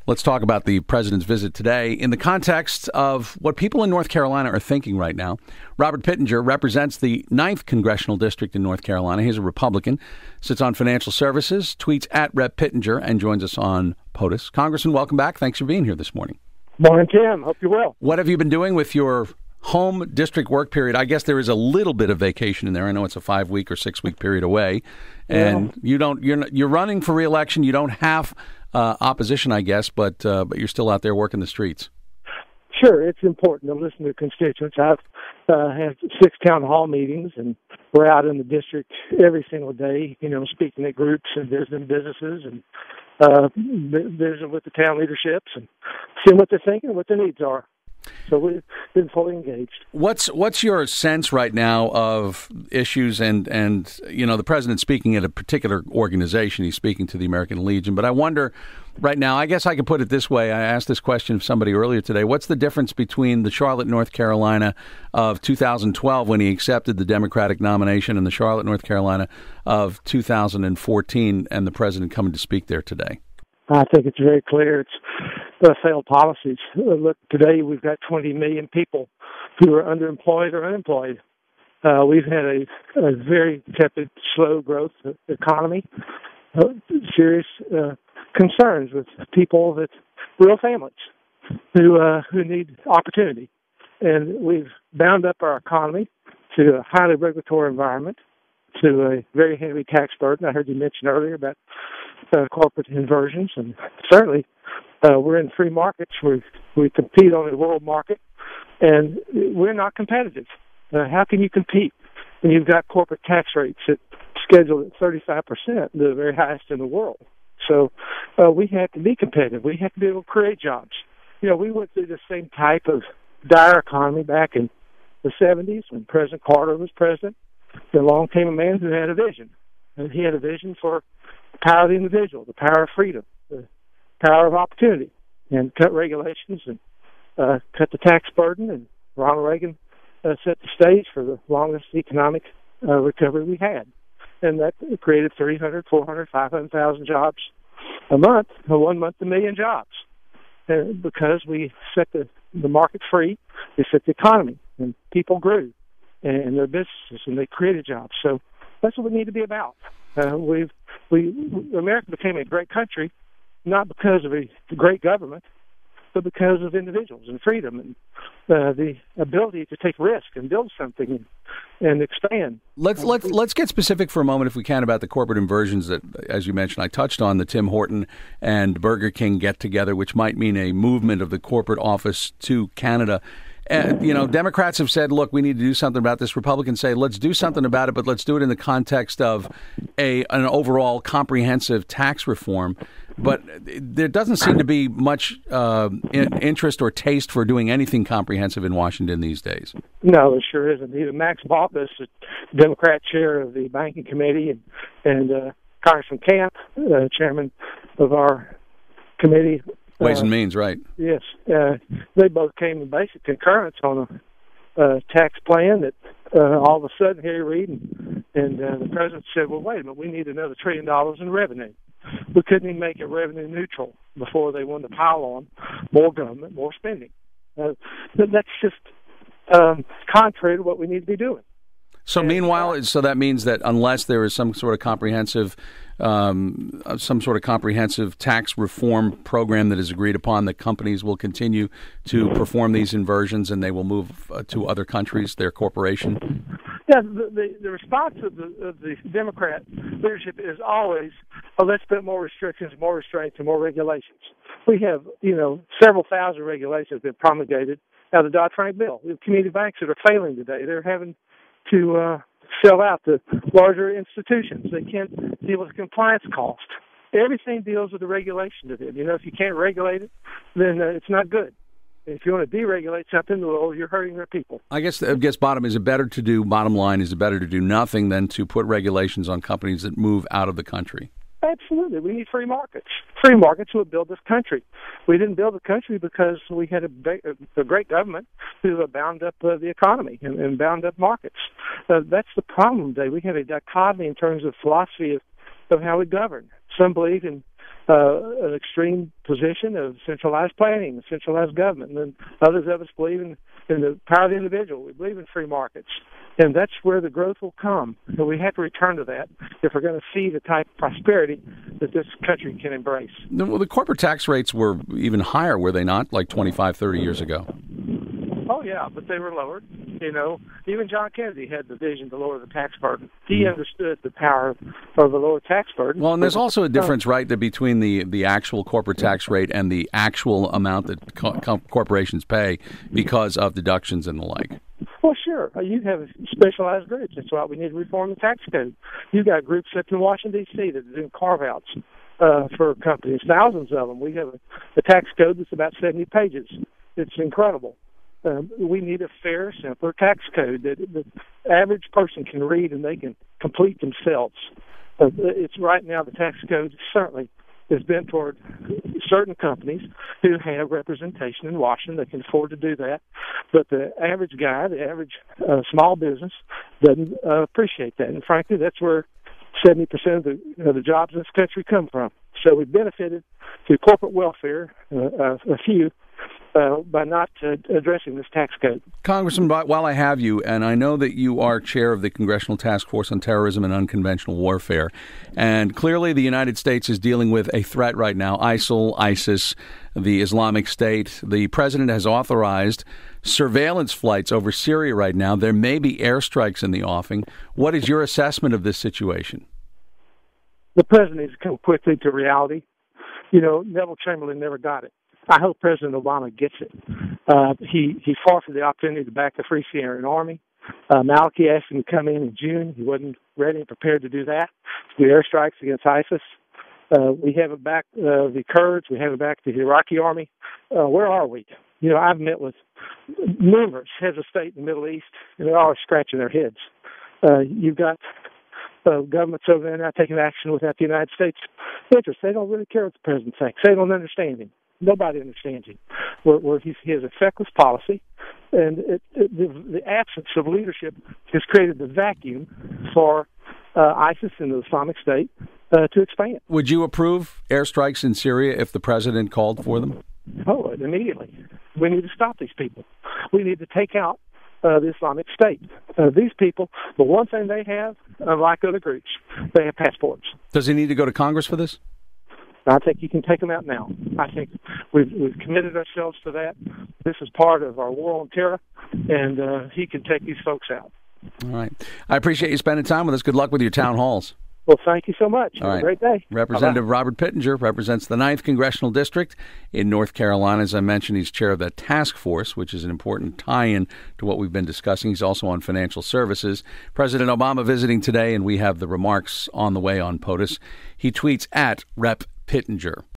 Let's talk about the president's visit today in the context of what people in North Carolina are thinking right now. Robert Pittenger represents the 9th Congressional District in North Carolina. He's a Republican, sits on financial services, tweets at Rep. Pittenger, and joins us on POTUS. Congressman, welcome back. Thanks for being here this morning. Morning, Tim. Hope you're well. What have you been doing with your home district work period? I guess there is a little bit of vacation in there. I know it's a 5-week or 6-week period away, and you're running for re-election. You don't have opposition, I guess, but you're still out there working the streets. Sure, it's important to listen to constituents. I've had 6 town hall meetings, and we're out in the district every single day, speaking at groups and visiting businesses and visiting with the town leaderships and seeing what they're thinking and what their needs are. So we've been fully engaged. What's your sense right now of issues and the president speaking at a particular organization? He's speaking to the American Legion. But I wonder right now, I guess I could put it this way. I asked this question of somebody earlier today. What's the difference between the Charlotte, North Carolina of 2012 when he accepted the Democratic nomination and the Charlotte, North Carolina of 2014 and the president coming to speak there today? I think it's very clear. It's failed policies. Look, today we've got 20 million people who are underemployed or unemployed. We've had a very tepid, slow growth economy, serious concerns with people, real families who need opportunity. And we've bound up our economy to a highly regulatory environment, to a very heavy tax burden. I heard you mention earlier about corporate inversions, and certainly we're in free markets. We compete on the world market, and we're not competitive. How can you compete when you've got corporate tax rates scheduled at 35%, the very highest in the world? So we have to be competitive. We have to be able to create jobs. We went through the same type of dire economy back in the 70s when President Carter was president. Then along came a man who had a vision, and he had a vision for the power of the individual, the power of freedom, the power of opportunity, and cut regulations and cut the tax burden. And Ronald Reagan set the stage for the longest economic recovery we had. And that created 300, 400, 500,000 jobs a month, 1 month, 1 million jobs. And because we set the market free, we set the economy, and people grew and their businesses, and they created jobs. So that's what we need to be about. America became a great country, not because of a great government, but because of individuals and freedom and the ability to take risk and build something and expand. Let's get specific for a moment, if we can, about the corporate inversions that, as you mentioned, I touched on the Tim Horton and Burger King get together, which might mean a movement of the corporate office to Canada. Democrats have said, look, we need to do something about this. Republicans say, let's do something about it, but let's do it in the context of an overall comprehensive tax reform. But there doesn't seem to be much interest or taste for doing anything comprehensive in Washington these days. No, there sure isn't. Even Max Baucus, the Democrat chair of the Banking Committee, and Congressman Camp, chairman of our committee, Ways and Means, right? Yes. They both came in basic concurrence on a tax plan that all of a sudden, Harry Reid and the president said, well, wait a minute, we need another $1 trillion in revenue. We couldn't even make it revenue neutral before they wanted to pile on more government, more spending. That's just contrary to what we need to be doing. So meanwhile, so that means that unless there is some sort of comprehensive tax reform program that is agreed upon, that companies will continue to perform these inversions and they will move to other countries, their corporation? Yeah, the response of the Democrat leadership is always, let's put more restrictions, more restraints, and more regulations. We have, several thousand regulations that have been promulgated out of the Dodd-Frank bill. We have community banks that are failing today. They're having to sell out to larger institutions. They can't deal with compliance costs. Everything deals with the regulation of it. If you can't regulate it, then it's not good. If you want to deregulate something, well, you're hurting their people. I guess bottom line, is it better to do nothing than to put regulations on companies that move out of the country? Absolutely. We need free markets. Free markets will build this country. We didn't build the country because we had a great government who bound up the economy and bound up markets. That's the problem today. We have a dichotomy in terms of philosophy of how we govern. Some believe in an extreme position of centralized planning, centralized government. And then others of us believe in the power of the individual. We believe in free markets. And that's where the growth will come. So we have to return to that if we're going to see the type of prosperity that this country can embrace. Well, the corporate tax rates were even higher, were they not, like 25, 30 years ago? Oh, yeah, but they were lowered. Even John Kennedy had the vision to lower the tax burden. He understood the power of the lower tax burden. Well, and there's also a difference, right, between the actual corporate tax rate and the actual amount that corporations pay because of deductions and the like. Well, sure. You have specialized groups. That's why we need to reform the tax code. You've got groups up in Washington, D.C. that are doing carve-outs for companies, thousands of them. We have a tax code that's about 70 pages. It's incredible. We need a fair, simpler tax code that the average person can read and they can complete themselves. It's right now the tax code certainly is bent toward certain companies who have representation in Washington that can afford to do that. But the average guy, the average small business, doesn't appreciate that. And frankly, that's where 70% of the jobs in this country come from. So we've benefited through corporate welfare, a few, by not addressing this tax code. Congressman, while I have you, and I know that you are chair of the Congressional Task Force on Terrorism and Unconventional Warfare, and clearly the United States is dealing with a threat right now, ISIL, ISIS, the Islamic State. The president has authorized surveillance flights over Syria right now. There may be airstrikes in the offing. What is your assessment of this situation? The president needs to come quickly to reality. Neville Chamberlain never got it. I hope President Obama gets it. He fought for the opportunity to back the Free Syrian Army. Maliki asked him to come in June. He wasn't ready and prepared to do that. To do airstrikes against ISIS. We haven't backed the Kurds. We haven't backed the Iraqi army. Where are we? I've met with numerous heads of state in the Middle East, and they're always scratching their heads. You've got governments over there now taking action without the United States interest. They don't really care what the president thinks. They don't understand him. Nobody understands him. Where he has a feckless policy, and the absence of leadership has created the vacuum for ISIS and the Islamic State to expand. Would you approve airstrikes in Syria if the president called for them? Oh, immediately. We need to stop these people. We need to take out the Islamic State. These people, the one thing they have, unlike other groups, they have passports. Does he need to go to Congress for this? I think you can take them out now. I think we've committed ourselves to that. This is part of our war on terror, and he can take these folks out. All right. I appreciate you spending time with us. Good luck with your town halls. Well, thank you so much. All Have right. a great day. Representative Bye-bye. Robert Pittenger represents the 9th Congressional District in North Carolina. As I mentioned, he's chair of that task force, which is an important tie-in to what we've been discussing. He's also on financial services. President Obama visiting today, and we have the remarks on the way on POTUS. He tweets at Rep. Pittenger.